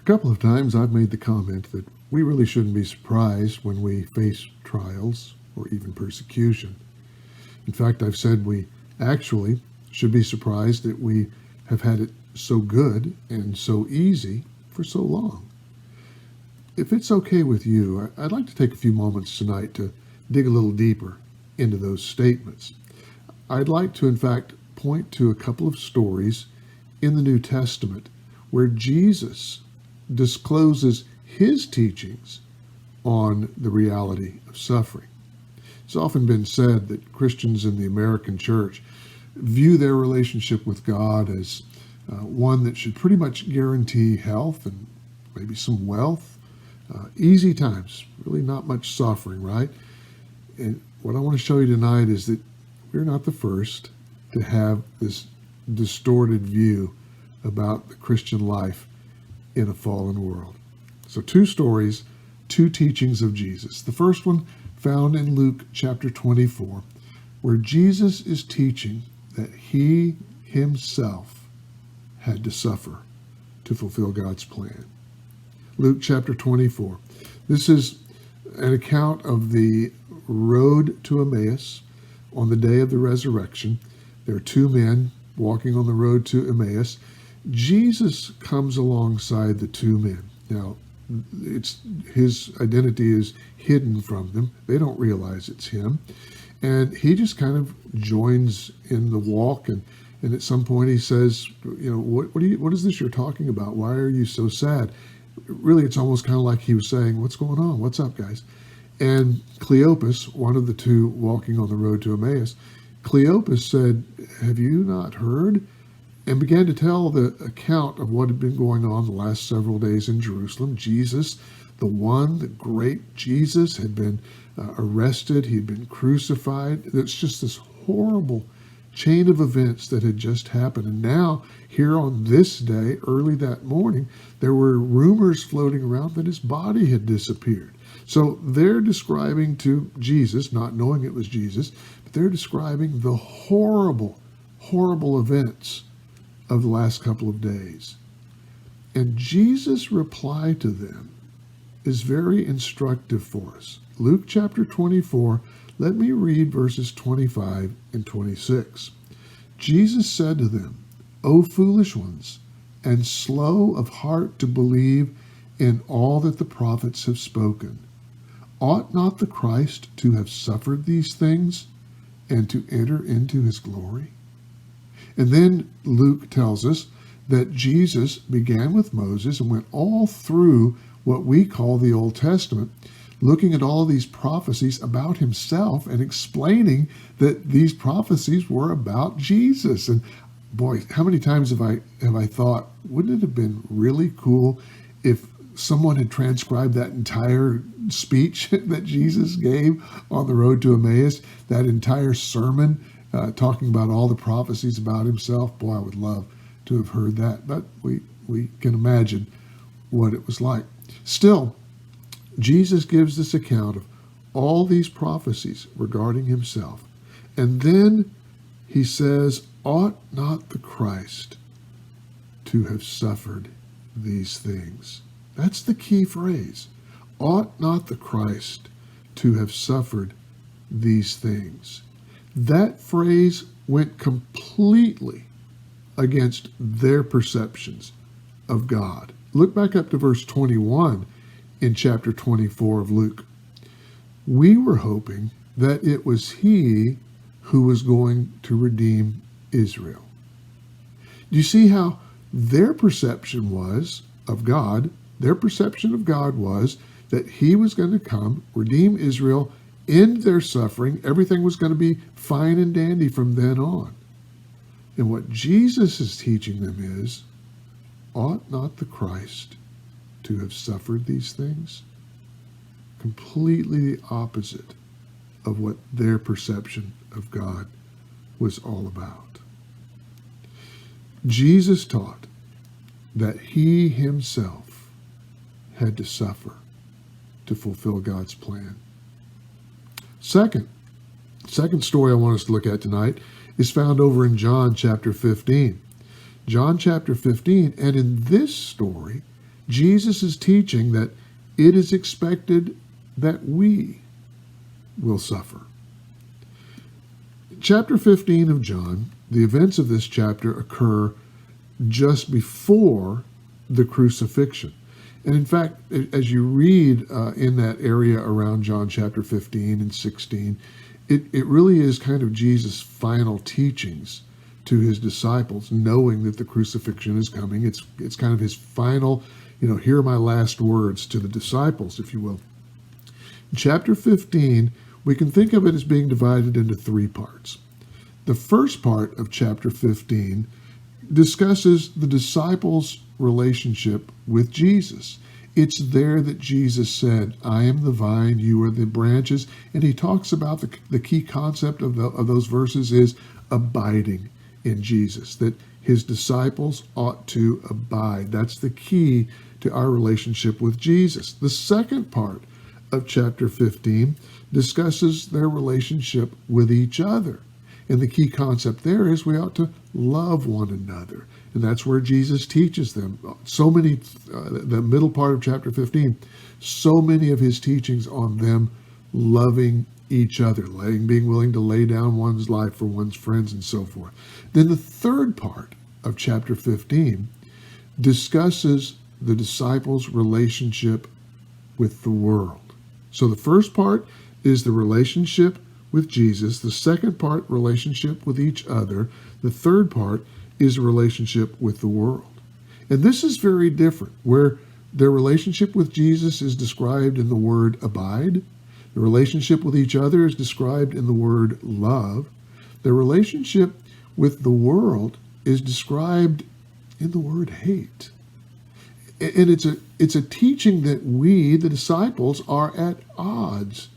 A couple of times I've made the comment that we really shouldn't be surprised when we face trials or even persecution. In fact, I've said we actually should be surprised that we have had it so good and so easy for so long. If it's okay with you, I'd like to take a few moments tonight to dig a little deeper into those statements. I'd like to, in fact, point to a couple of stories in the New Testament where Jesus discloses his teachings on the reality of suffering. It's often been said that Christians in the American church view their relationship with God as one that should pretty much guarantee health and maybe some wealth, easy times, really not much suffering, right? And what I want to show you tonight is that we're not the first to have this distorted view about the Christian life in a fallen world. So two stories, two teachings of Jesus. The first one found in Luke chapter 24, where Jesus is teaching that he himself had to suffer to fulfill God's plan. Luke chapter 24. This is an account of the road to Emmaus on the day of the resurrection. There are two men walking on the road to Emmaus. Jesus comes alongside the two men. Now, his identity is hidden from them. They don't realize it's him. And he just kind of joins in the walk. And at some point he says, what is this you're talking about? Why are you so sad? Really, it's almost kind of like he was saying, what's going on? What's up, guys? And Cleopas, one of the two walking on the road to Emmaus, Cleopas said, have you not heard? And began to tell the account of what had been going on the last several days in Jerusalem. Jesus, the great Jesus, had been arrested. He'd been crucified. It's just this horrible chain of events that had just happened. And now, here on this day, early that morning, there were rumors floating around that his body had disappeared. So they're describing to Jesus, not knowing it was Jesus, but they're describing the horrible, horrible events of the last couple of days. And Jesus' reply to them is very instructive for us. Luke chapter 24, let me read verses 25 and 26. Jesus said to them, O foolish ones, and slow of heart to believe in all that the prophets have spoken. Ought not the Christ to have suffered these things and to enter into his glory? And then Luke tells us that Jesus began with Moses and went all through what we call the Old Testament, looking at all these prophecies about himself and explaining that these prophecies were about Jesus. And boy, how many times have I thought, wouldn't it have been really cool if someone had transcribed that entire speech that Jesus gave on the road to Emmaus, that entire sermon talking about all the prophecies about himself? Boy, I would love to have heard that, but we can imagine what it was like. Still, Jesus gives this account of all these prophecies regarding himself. And then he says, ought not the Christ to have suffered these things? That's the key phrase. Ought not the Christ to have suffered these things? That phrase went completely against their perceptions of God. Look back up to verse 21 in chapter 24 of Luke. We were hoping that it was he who was going to redeem Israel. Do you see how their perception was of God? Their perception of God was that he was going to come, redeem Israel, end their suffering. Everything was going to be fine and dandy from then on. And what Jesus is teaching them is, ought not the Christ to have suffered these things? Completely the opposite of what their perception of God was all about. Jesus taught that he himself had to suffer to fulfill God's plan. Second story I want us to look at tonight is found over in John chapter 15. John chapter 15, and in this story, Jesus is teaching that it is expected that we will suffer. Chapter 15 of John, the events of this chapter occur just before the crucifixion. And in fact, as you read in that area around John chapter 15 and 16, it really is kind of Jesus' final teachings to his disciples, knowing that the crucifixion is coming. It's kind of his final, here are my last words to the disciples, if you will. In chapter 15, we can think of it as being divided into three parts. The first part of chapter 15 discusses the disciples' relationship with Jesus. It's there that Jesus said, I am the vine, you are the branches. And he talks about the key concept of those verses is abiding in Jesus, that his disciples ought to abide. That's the key to our relationship with Jesus. The second part of chapter 15 discusses their relationship with each other. And the key concept there is we ought to love one another. And that's where Jesus teaches them. The middle part of chapter 15, so many of his teachings on them loving each other, being willing to lay down one's life for one's friends and so forth. Then the third part of chapter 15 discusses the disciples' relationship with the world. So the first part is the relationship with Jesus. The second part, relationship with each other. The third part is a relationship with the world. And this is very different, where their relationship with Jesus is described in the word abide. The relationship with each other is described in the word love. The relationship with the world is described in the word hate. And it's a teaching that we, the disciples, are at odds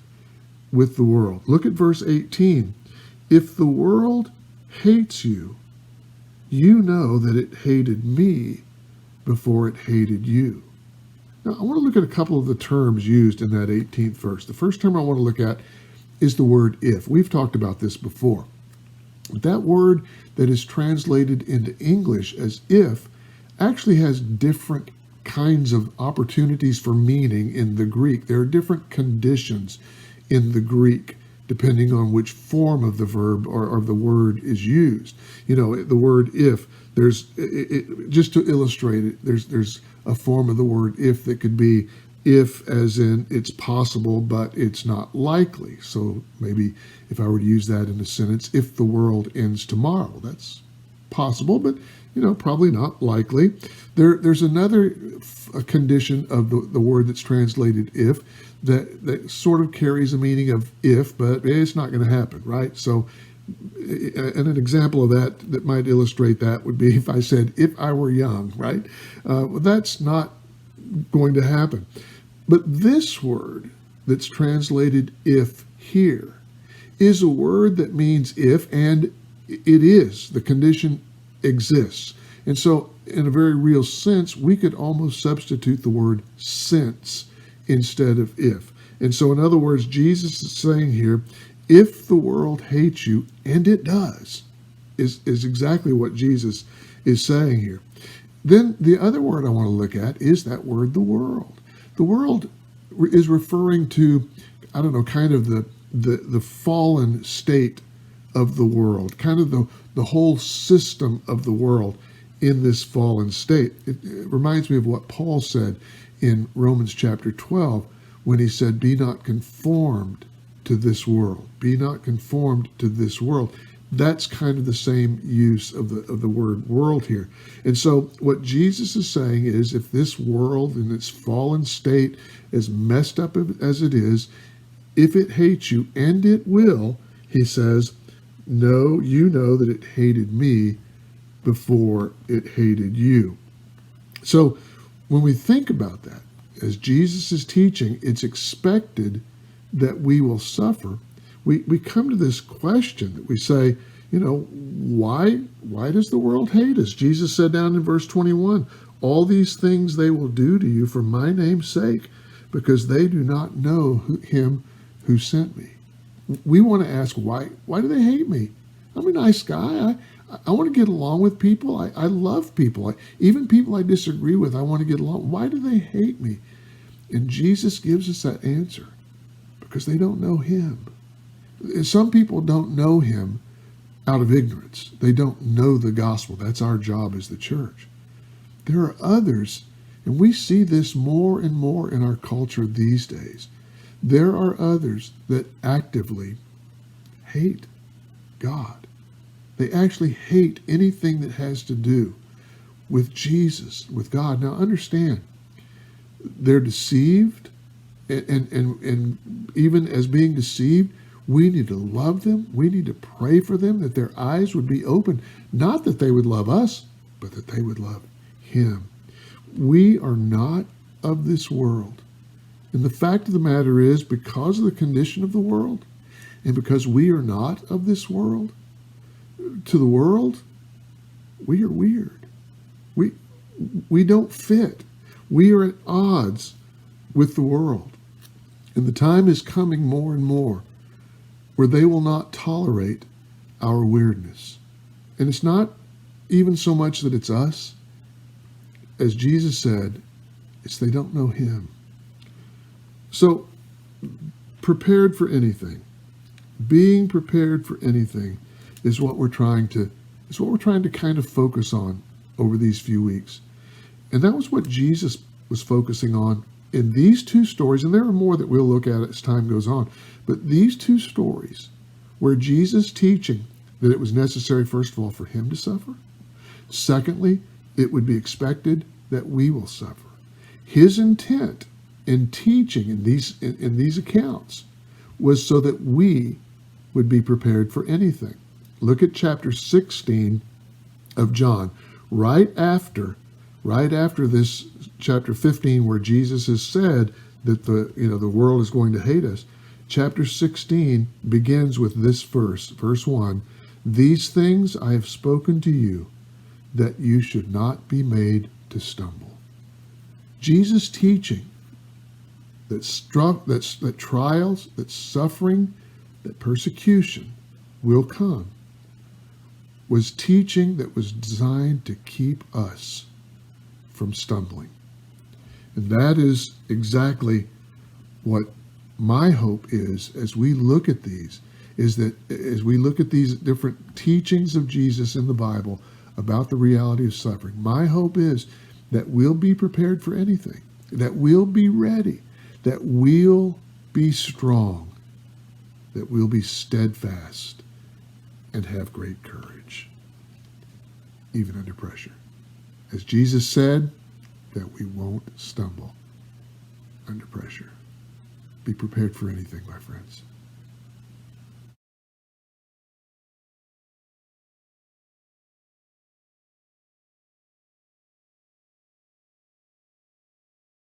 with the world. Look at verse 18. If the world hates you, you know that it hated me before it hated you. Now, I want to look at a couple of the terms used in that 18th verse. The first term I want to look at is the word if. We've talked about this before. That word that is translated into English as if actually has different kinds of opportunities for meaning in the Greek. There are different conditions in the Greek depending on which form of the verb or the word is used. The word if, just to illustrate it, there's a form of the word if that could be if as in it's possible but it's not likely. So maybe if I were to use that in a sentence, if the world ends tomorrow, that's possible, but probably not likely. There's another condition of the word that's translated if that sort of carries a meaning of if, but it's not going to happen, right? So, and an example of that might illustrate that would be if I said, if I were young, right? That's not going to happen. But this word that's translated if here is a word that means if, and it is. The condition exists. And so in a very real sense, we could almost substitute the word since instead of if. And so in other words, Jesus is saying here, if the world hates you, and it does, is exactly what Jesus is saying here. Then the other word I want to look at is that word, the world. The world is referring to, kind of the fallen state of the world, kind of the whole system of the world in this fallen state. It reminds me of what Paul said in Romans chapter 12 when he said, be not conformed to this world. Be not conformed to this world. That's kind of the same use of the word world here. And so what Jesus is saying is, if this world in its fallen state, as messed up as it is, if it hates you, and it will, he says, no, you know that it hated me before it hated you. So when we think about that, as Jesus is teaching, it's expected that we will suffer. We come to this question that we say, why does the world hate us? Jesus said down in verse 21, all these things they will do to you for my name's sake, because they do not know him who sent me. We want to ask, why do they hate me? I'm a nice guy. I want to get along with people. I love people. Even people I disagree with, I want to get along. Why do they hate me? And Jesus gives us that answer. Because they don't know him. Some people don't know him out of ignorance. They don't know the gospel. That's our job as the church. There are others, and we see this more and more in our culture these days. There are others that actively hate God. They actually hate anything that has to do with Jesus, with God. Now understand, they're deceived, and even as being deceived, we need to love them. We need to pray for them that their eyes would be open. Not that they would love us, but that they would love him. We are not of this world. And the fact of the matter is, because of the condition of the world, and because we are not of this world, to the world, we are weird. We don't fit. We are at odds with the world. And the time is coming more and more where they will not tolerate our weirdness. And it's not even so much that it's us. As Jesus said, it's they don't know him. So, prepared for anything. Being prepared for anything is what we're trying to kind of focus on over these few weeks. And that was what Jesus was focusing on in these two stories, and there are more that we'll look at as time goes on, but these two stories where Jesus teaching that it was necessary, first of all, for him to suffer. Secondly, it would be expected that we will suffer. His intent in teaching in these accounts was so that we would be prepared for anything. Look at chapter 16 of John, right after this chapter 15, where Jesus has said that the world is going to hate us. Chapter 16 begins with this verse 1. These things I have spoken to you, that you should not be made to stumble. Jesus teaching that trials, that suffering, that persecution will come, was teaching that was designed to keep us from stumbling. And that is exactly what my hope is as we look at these, is that as we look at these different teachings of Jesus in the Bible about the reality of suffering, my hope is that we'll be prepared for anything, that we'll be ready, that we'll be strong, that we'll be steadfast and have great courage, even under pressure. As Jesus said, that we won't stumble under pressure. Be prepared for anything, my friends.